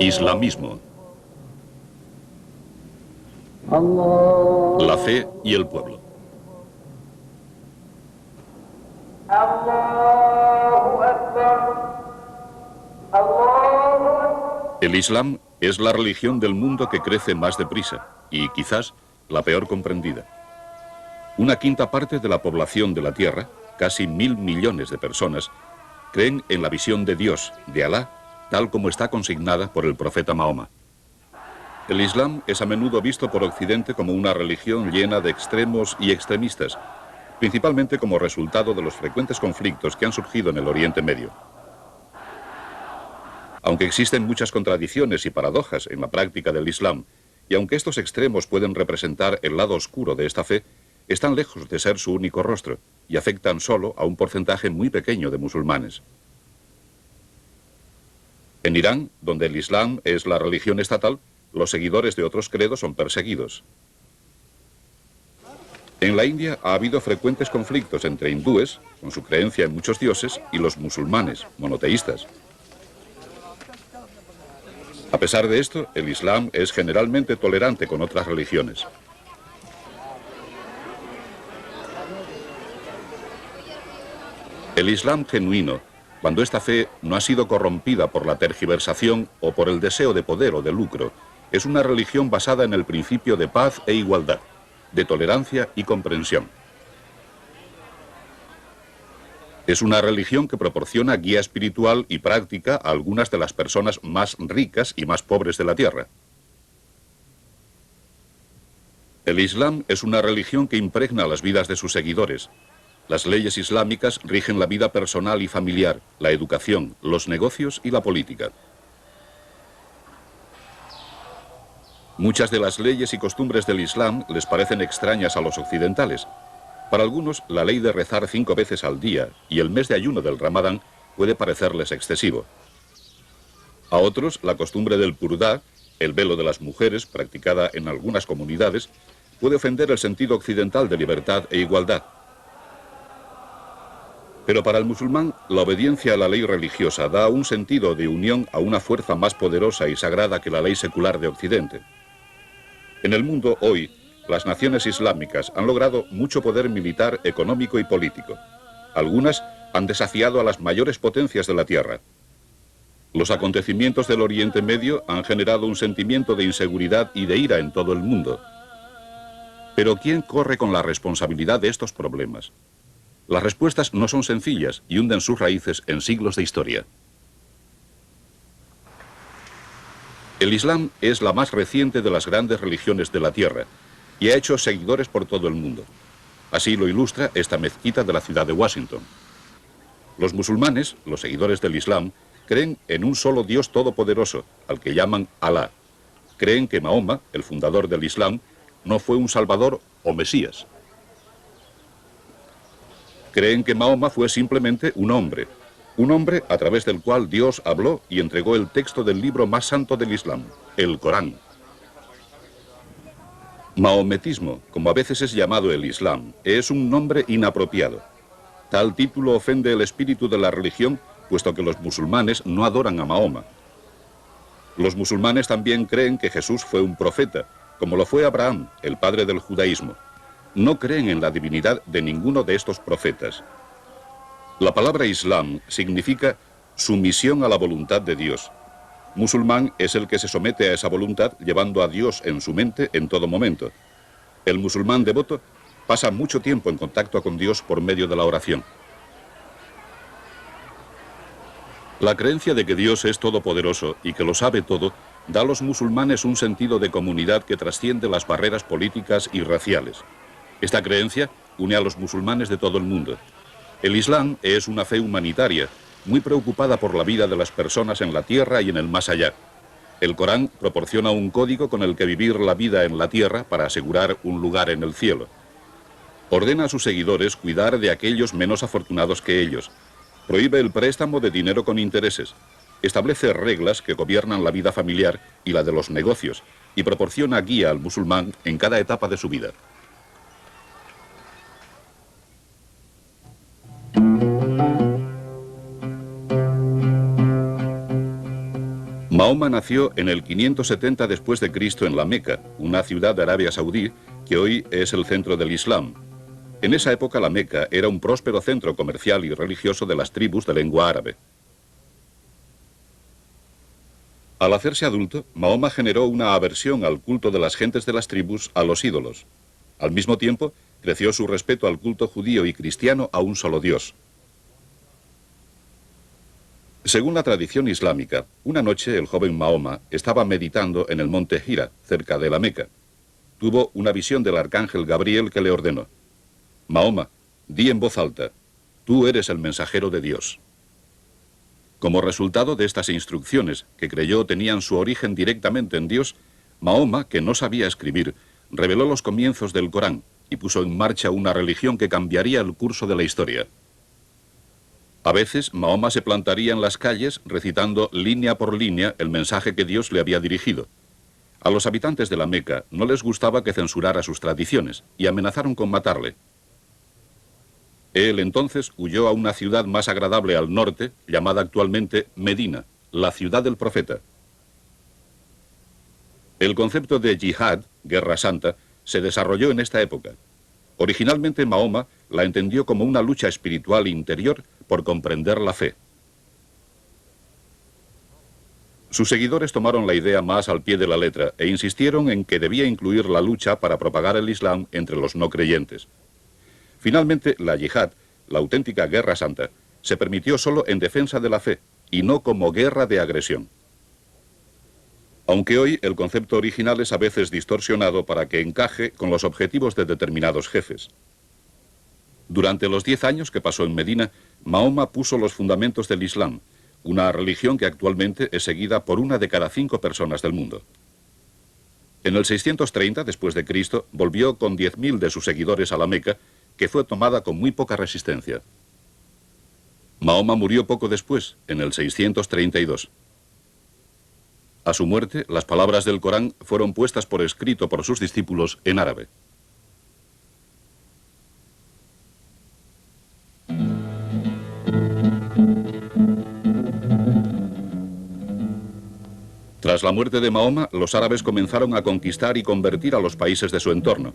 Islamismo. La fe y el pueblo. El Islam es la religión del mundo que crece más deprisa y quizás la peor comprendida. Una quinta parte de la población de la Tierra, casi 1.000 millones de personas, creen en la visión de Dios, de Alá, tal como está consignada por el profeta Mahoma. El Islam es a menudo visto por Occidente como una religión llena de extremos y extremistas, principalmente como resultado de los frecuentes conflictos que han surgido en el Oriente Medio. Aunque existen muchas contradicciones y paradojas en la práctica del Islam, y aunque estos extremos pueden representar el lado oscuro de esta fe, están lejos de ser su único rostro y afectan solo a un porcentaje muy pequeño de musulmanes. En Irán, donde el Islam es la religión estatal, los seguidores de otros credos son perseguidos. En la India ha habido frecuentes conflictos entre hindúes, con su creencia en muchos dioses, y los musulmanes, monoteístas. A pesar de esto, el Islam es generalmente tolerante con otras religiones. El Islam genuino, cuando esta fe no ha sido corrompida por la tergiversación o por el deseo de poder o de lucro, es una religión basada en el principio de paz e igualdad, de tolerancia y comprensión. Es una religión que proporciona guía espiritual y práctica a algunas de las personas más ricas y más pobres de la tierra. El Islam es una religión que impregna las vidas de sus seguidores. Las leyes islámicas rigen la vida personal y familiar, la educación, los negocios y la política. Muchas de las leyes y costumbres del Islam les parecen extrañas a los occidentales. Para algunos, la ley de rezar 5 veces al día y el mes de ayuno del Ramadán puede parecerles excesivo. A otros, la costumbre del purdá, el velo de las mujeres, practicada en algunas comunidades, puede ofender el sentido occidental de libertad e igualdad. Pero para el musulmán, la obediencia a la ley religiosa da un sentido de unión a una fuerza más poderosa y sagrada que la ley secular de Occidente. En el mundo hoy, las naciones islámicas han logrado mucho poder militar, económico y político. Algunas han desafiado a las mayores potencias de la tierra. Los acontecimientos del Oriente Medio han generado un sentimiento de inseguridad y de ira en todo el mundo. Pero ¿quién corre con la responsabilidad de estos problemas? Las respuestas no son sencillas y hunden sus raíces en siglos de historia. El Islam es la más reciente de las grandes religiones de la tierra y ha hecho seguidores por todo el mundo. Así lo ilustra esta mezquita de la ciudad de Washington. Los musulmanes, los seguidores del Islam, creen en un solo Dios todopoderoso, al que llaman Alá. Creen que Mahoma, el fundador del Islam, no fue un salvador o mesías. Creen que Mahoma fue simplemente un hombre a través del cual Dios habló y entregó el texto del libro más santo del Islam, el Corán. Mahometismo, como a veces es llamado el Islam, es un nombre inapropiado. Tal título ofende el espíritu de la religión, puesto que los musulmanes no adoran a Mahoma. Los musulmanes también creen que Jesús fue un profeta, como lo fue Abraham, el padre del judaísmo. No creen en la divinidad de ninguno de estos profetas. La palabra Islam significa sumisión a la voluntad de Dios. Musulmán es el que se somete a esa voluntad llevando a Dios en su mente en todo momento. El musulmán devoto pasa mucho tiempo en contacto con Dios por medio de la oración. La creencia de que Dios es todopoderoso y que lo sabe todo da a los musulmanes un sentido de comunidad que trasciende las barreras políticas y raciales. Esta creencia une a los musulmanes de todo el mundo. El Islam es una fe humanitaria, muy preocupada por la vida de las personas en la tierra y en el más allá. El Corán proporciona un código con el que vivir la vida en la tierra para asegurar un lugar en el cielo. Ordena a sus seguidores cuidar de aquellos menos afortunados que ellos. Prohíbe el préstamo de dinero con intereses. Establece reglas que gobiernan la vida familiar y la de los negocios y proporciona guía al musulmán en cada etapa de su vida. Mahoma nació en el 570 después de Cristo en la Meca, una ciudad de Arabia Saudí que hoy es el centro del Islam. En esa época la Meca era un próspero centro comercial y religioso de las tribus de lengua árabe. Al hacerse adulto, Mahoma generó una aversión al culto de las gentes de las tribus a los ídolos. Al mismo tiempo, creció su respeto al culto judío y cristiano a un solo Dios. Según la tradición islámica, una noche el joven Mahoma estaba meditando en el monte Hira, cerca de la Meca. Tuvo una visión del arcángel Gabriel que le ordenó: Mahoma, di en voz alta, tú eres el mensajero de Dios. Como resultado de estas instrucciones, que creyó tenían su origen directamente en Dios, Mahoma, que no sabía escribir, reveló los comienzos del Corán y puso en marcha una religión que cambiaría el curso de la historia. A veces, Mahoma se plantaría en las calles recitando línea por línea el mensaje que Dios le había dirigido. A los habitantes de la Meca no les gustaba que censurara sus tradiciones y amenazaron con matarle. Él entonces huyó a una ciudad más agradable al norte, llamada actualmente Medina, la ciudad del profeta. El concepto de yihad, guerra santa, se desarrolló en esta época. Originalmente Mahoma la entendió como una lucha espiritual interior por comprender la fe. Sus seguidores tomaron la idea más al pie de la letra e insistieron en que debía incluir la lucha para propagar el Islam entre los no creyentes. Finalmente, la yihad, la auténtica guerra santa, se permitió solo en defensa de la fe y no como guerra de agresión. Aunque hoy el concepto original es a veces distorsionado para que encaje con los objetivos de determinados jefes. Durante los 10 años que pasó en Medina, Mahoma puso los fundamentos del Islam, una religión que actualmente es seguida por 1 de cada 5 personas del mundo. En el 630 después de Cristo volvió con 10.000 de sus seguidores a la Meca, que fue tomada con muy poca resistencia. Mahoma murió poco después, en el 632. A su muerte, las palabras del Corán fueron puestas por escrito por sus discípulos en árabe. Tras la muerte de Mahoma, los árabes comenzaron a conquistar y convertir a los países de su entorno.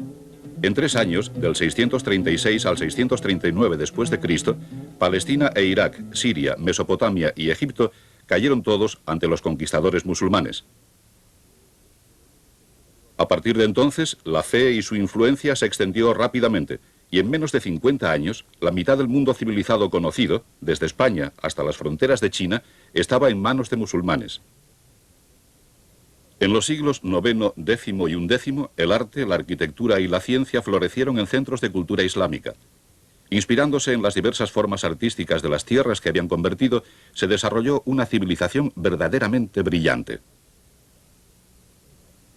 En 3 años, del 636 al 639 después de Cristo, Palestina e Irak, Siria, Mesopotamia y Egipto cayeron todos ante los conquistadores musulmanes. A partir de entonces, la fe y su influencia se extendió rápidamente, y en menos de 50 años, la mitad del mundo civilizado conocido, desde España hasta las fronteras de China, estaba en manos de musulmanes. En los siglos IX, X y XI, el arte, la arquitectura y la ciencia florecieron en centros de cultura islámica. Inspirándose en las diversas formas artísticas de las tierras que habían convertido, se desarrolló una civilización verdaderamente brillante.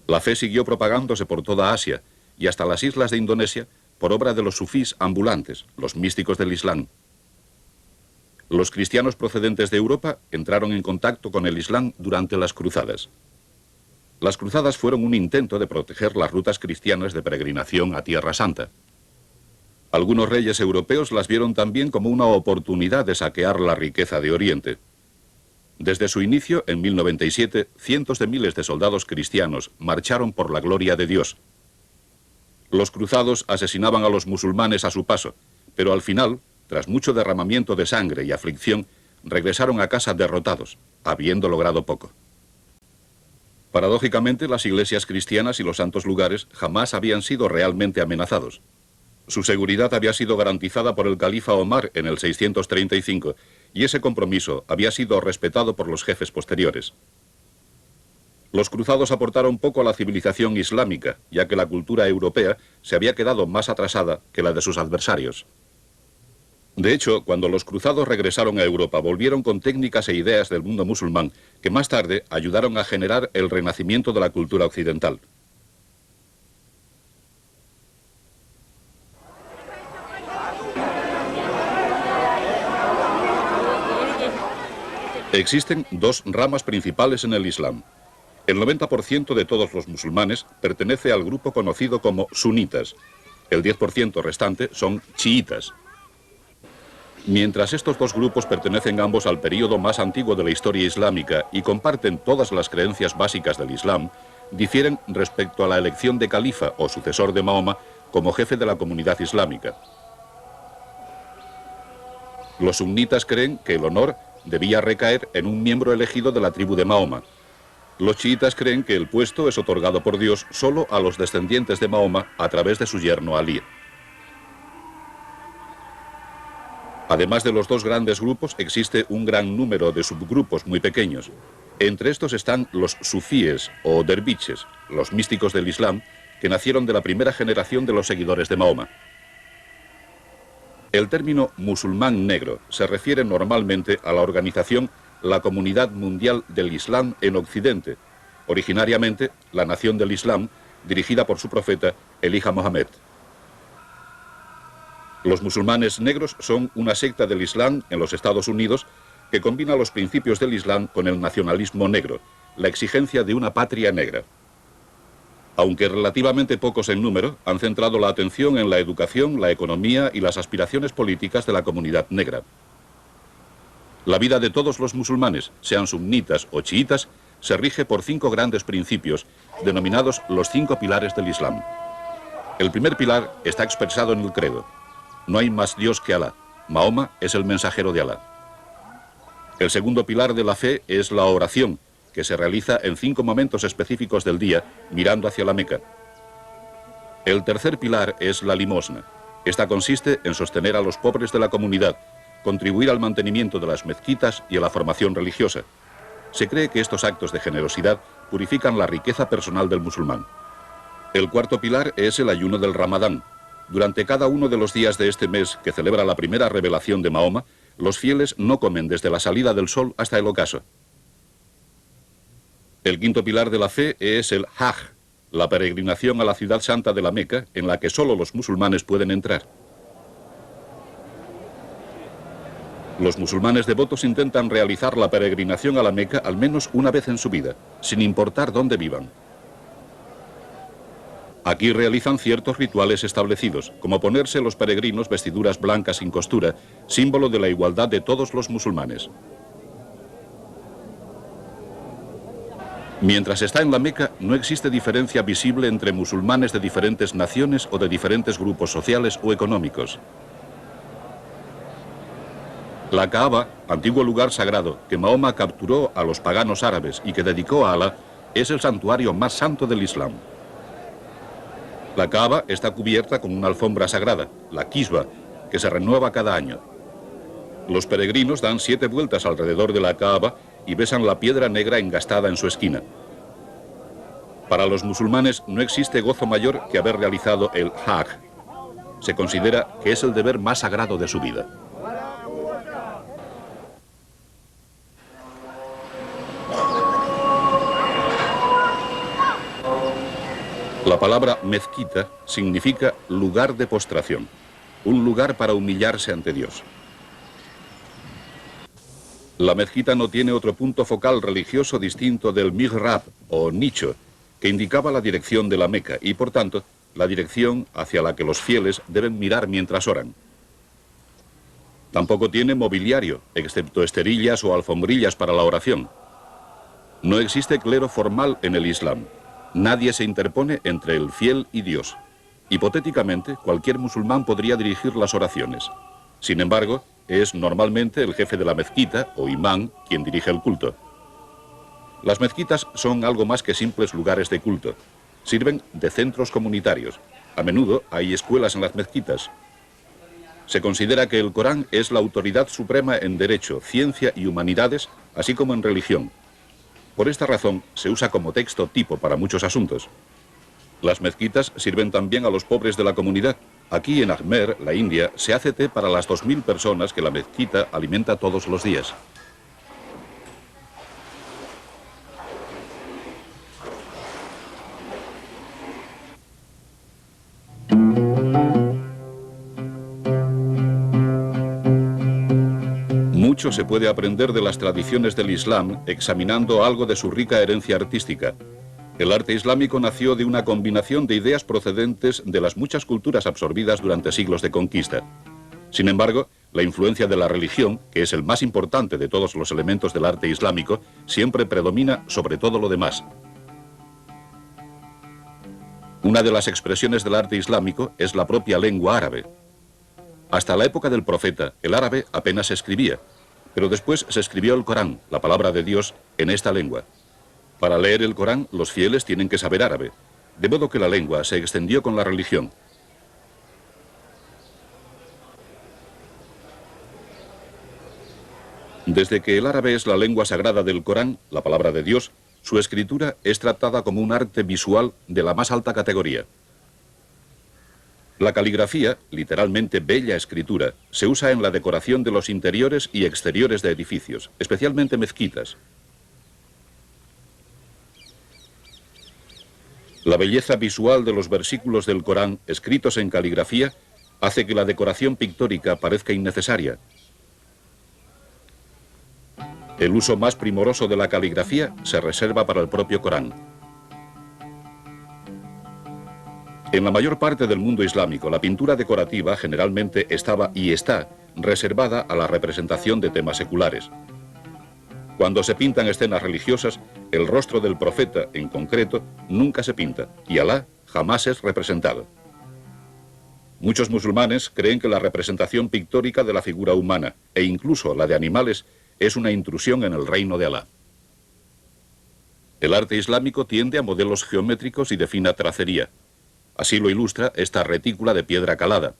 La fe siguió propagándose por toda Asia y hasta las islas de Indonesia por obra de los sufís ambulantes, los místicos del Islam. Los cristianos procedentes de Europa entraron en contacto con el Islam durante las cruzadas. Las cruzadas fueron un intento de proteger las rutas cristianas de peregrinación a Tierra Santa. Algunos reyes europeos las vieron también como una oportunidad de saquear la riqueza de Oriente. Desde su inicio, en 1097, cientos de miles de soldados cristianos marcharon por la gloria de Dios. Los cruzados asesinaban a los musulmanes a su paso, pero al final, tras mucho derramamiento de sangre y aflicción, regresaron a casa derrotados, habiendo logrado poco. Paradójicamente, las iglesias cristianas y los santos lugares jamás habían sido realmente amenazados. Su seguridad había sido garantizada por el califa Omar en el 635, y ese compromiso había sido respetado por los jefes posteriores. Los cruzados aportaron poco a la civilización islámica, ya que la cultura europea se había quedado más atrasada que la de sus adversarios. De hecho, cuando los cruzados regresaron a Europa, volvieron con técnicas e ideas del mundo musulmán que más tarde ayudaron a generar el renacimiento de la cultura occidental. Existen 2 ramas principales en el Islam. El 90% de todos los musulmanes pertenece al grupo conocido como sunitas. El 10% restante son chiitas. Mientras estos dos grupos pertenecen ambos al período más antiguo de la historia islámica y comparten todas las creencias básicas del Islam, difieren respecto a la elección de califa o sucesor de Mahoma como jefe de la comunidad islámica. Los sunitas creen que el honor debía recaer en un miembro elegido de la tribu de Mahoma. Los chiitas creen que el puesto es otorgado por Dios solo a los descendientes de Mahoma a través de su yerno Alí. Además de los dos grandes grupos, existe un gran número de subgrupos muy pequeños. Entre estos están los sufíes o derviches, los místicos del Islam, que nacieron de la primera generación de los seguidores de Mahoma. El término musulmán negro se refiere normalmente a la organización la Comunidad Mundial del Islam en Occidente, originariamente la Nación del Islam, dirigida por su profeta Elijah Mohammed. Los musulmanes negros son una secta del Islam en los Estados Unidos que combina los principios del Islam con el nacionalismo negro, la exigencia de una patria negra. Aunque relativamente pocos en número, han centrado la atención en la educación, la economía y las aspiraciones políticas de la comunidad negra. La vida de todos los musulmanes, sean sunitas o chiitas, se rige por 5 grandes principios, denominados los 5 pilares del Islam. El primer pilar está expresado en el credo. No hay más Dios que Alá. Mahoma es el mensajero de Alá. El segundo pilar de la fe es la oración, que se realiza en 5 momentos específicos del día, mirando hacia la Meca. El tercer pilar es la limosna. Esta consiste en sostener a los pobres de la comunidad, contribuir al mantenimiento de las mezquitas y a la formación religiosa. Se cree que estos actos de generosidad purifican la riqueza personal del musulmán. El cuarto pilar es el ayuno del Ramadán. Durante cada uno de los días de este mes que celebra la primera revelación de Mahoma, los fieles no comen desde la salida del sol hasta el ocaso. El quinto pilar de la fe es el Hajj, la peregrinación a la ciudad santa de la Meca, en la que solo los musulmanes pueden entrar. Los musulmanes devotos intentan realizar la peregrinación a la Meca al menos una vez en su vida, sin importar dónde vivan. Aquí realizan ciertos rituales establecidos, como ponerse los peregrinos vestiduras blancas sin costura, símbolo de la igualdad de todos los musulmanes. Mientras está en la Meca, no existe diferencia visible entre musulmanes de diferentes naciones o de diferentes grupos sociales o económicos. La Kaaba, antiguo lugar sagrado que Mahoma capturó a los paganos árabes y que dedicó a Alá, es el santuario más santo del Islam. La Kaaba está cubierta con una alfombra sagrada, la Kisba, que se renueva cada año. Los peregrinos dan 7 vueltas alrededor de la Kaaba y besan la piedra negra engastada en su esquina. Para los musulmanes no existe gozo mayor que haber realizado el Hajj. Se considera que es el deber más sagrado de su vida. La palabra mezquita significa lugar de postración, un lugar para humillarse ante Dios. La mezquita no tiene otro punto focal religioso distinto del mihrab o nicho, que indicaba la dirección de la Meca y, por tanto, la dirección hacia la que los fieles deben mirar mientras oran. Tampoco tiene mobiliario, excepto esterillas o alfombrillas para la oración. No existe clero formal en el Islam. Nadie se interpone entre el fiel y Dios. Hipotéticamente, cualquier musulmán podría dirigir las oraciones. Sin embargo, es normalmente el jefe de la mezquita, o imán, quien dirige el culto. Las mezquitas son algo más que simples lugares de culto. Sirven de centros comunitarios. A menudo hay escuelas en las mezquitas. Se considera que el Corán es la autoridad suprema en derecho, ciencia y humanidades, así como en religión. Por esta razón, se usa como texto tipo para muchos asuntos. Las mezquitas sirven también a los pobres de la comunidad. Aquí en Ajmer, la India, se hace té para las 2000 personas que la mezquita alimenta todos los días. Mucho se puede aprender de las tradiciones del Islam examinando algo de su rica herencia artística. El arte islámico nació de una combinación de ideas procedentes de las muchas culturas absorbidas durante siglos de conquista. Sin embargo, la influencia de la religión, que es el más importante de todos los elementos del arte islámico, siempre predomina sobre todo lo demás. Una de las expresiones del arte islámico es la propia lengua árabe. Hasta la época del profeta, el árabe apenas se escribía, pero después se escribió el Corán, la palabra de Dios, en esta lengua. Para leer el Corán, los fieles tienen que saber árabe, de modo que la lengua se extendió con la religión. Desde que el árabe es la lengua sagrada del Corán, la palabra de Dios, su escritura es tratada como un arte visual de la más alta categoría. La caligrafía, literalmente bella escritura, se usa en la decoración de los interiores y exteriores de edificios, especialmente mezquitas. La belleza visual de los versículos del Corán escritos en caligrafía hace que la decoración pictórica parezca innecesaria. El uso más primoroso de la caligrafía se reserva para el propio Corán. En la mayor parte del mundo islámico, la pintura decorativa generalmente estaba y está reservada a la representación de temas seculares. Cuando se pintan escenas religiosas, el rostro del profeta, en concreto, nunca se pinta, y Alá jamás es representado. Muchos musulmanes creen que la representación pictórica de la figura humana, e incluso la de animales, es una intrusión en el reino de Alá. El arte islámico tiende a modelos geométricos y de fina tracería. Así lo ilustra esta retícula de piedra calada.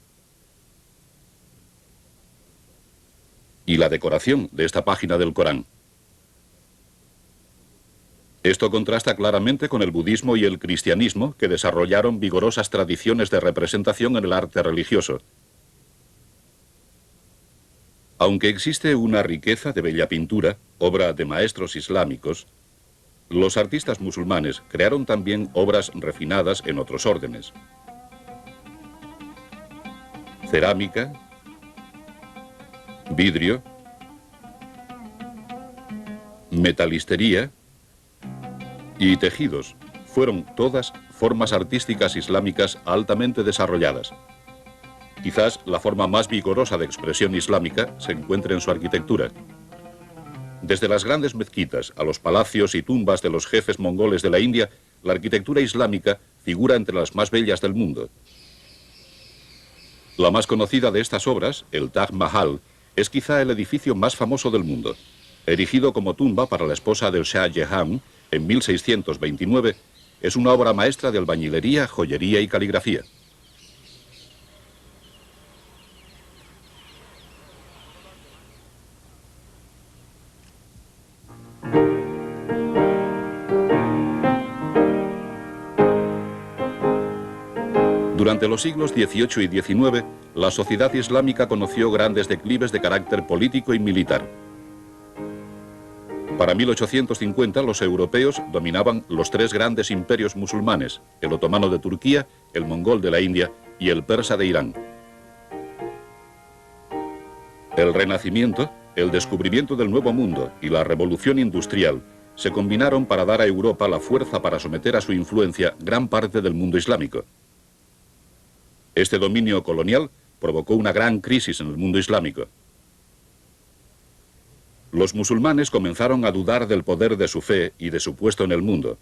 Y la decoración de esta página del Corán. Esto contrasta claramente con el budismo y el cristianismo, que desarrollaron vigorosas tradiciones de representación en el arte religioso. Aunque existe una riqueza de bella pintura, obra de maestros islámicos, los artistas musulmanes crearon también obras refinadas en otros órdenes. Cerámica, vidrio, metalistería y tejidos fueron todas formas artísticas islámicas altamente desarrolladas. Quizás la forma más vigorosa de expresión islámica se encuentra en su arquitectura. Desde las grandes mezquitas a los palacios y tumbas de los jefes mongoles de la India, la arquitectura islámica figura entre las más bellas del mundo. La más conocida de estas obras, el Taj Mahal, es quizá el edificio más famoso del mundo. Erigido como tumba para la esposa del Shah Jahan en 1629, es una obra maestra de albañilería, joyería y caligrafía. Durante los siglos XVIII y XIX, la sociedad islámica conoció grandes declives de carácter político y militar. Para 1850, los europeos dominaban los tres grandes imperios musulmanes, el otomano de Turquía, el mongol de la India y el persa de Irán. El Renacimiento, el descubrimiento del Nuevo Mundo y la Revolución Industrial se combinaron para dar a Europa la fuerza para someter a su influencia gran parte del mundo islámico. Este dominio colonial provocó una gran crisis en el mundo islámico. Los musulmanes comenzaron a dudar del poder de su fe y de su puesto en el mundo.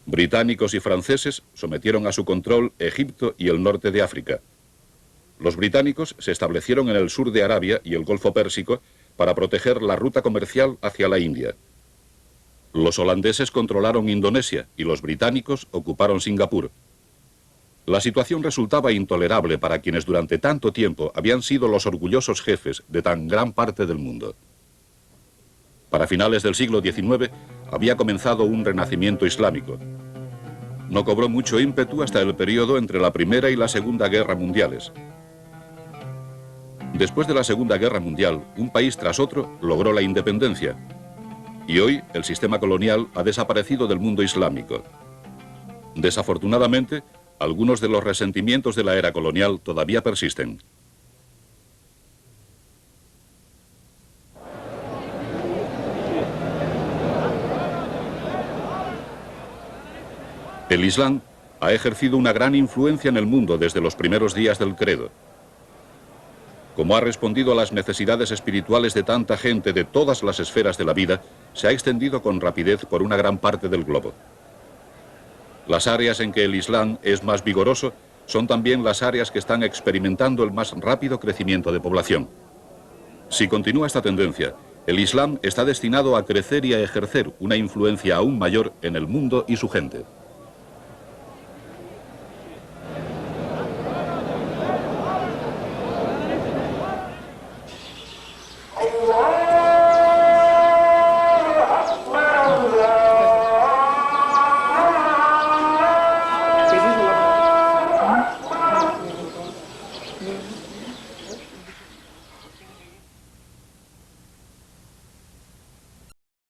Británicos y franceses sometieron a su control Egipto y el norte de África. Los británicos se establecieron en el sur de Arabia y el Golfo Pérsico para proteger la ruta comercial hacia la India. Los holandeses controlaron Indonesia y los británicos ocuparon Singapur. La situación resultaba intolerable para quienes durante tanto tiempo habían sido los orgullosos jefes de tan gran parte del mundo. Para finales del siglo XIX había comenzado un renacimiento islámico. No cobró mucho ímpetu hasta el periodo entre la Primera y la Segunda Guerra Mundiales. Después de la Segunda Guerra Mundial, un país tras otro logró la independencia. Y hoy el sistema colonial ha desaparecido del mundo islámico. Desafortunadamente, algunos de los resentimientos de la era colonial todavía persisten. El Islam ha ejercido una gran influencia en el mundo desde los primeros días del credo. Como ha respondido a las necesidades espirituales de tanta gente de todas las esferas de la vida, se ha extendido con rapidez por una gran parte del globo. Las áreas en que el Islam es más vigoroso son también las áreas que están experimentando el más rápido crecimiento de población. Si continúa esta tendencia, el Islam está destinado a crecer y a ejercer una influencia aún mayor en el mundo y su gente.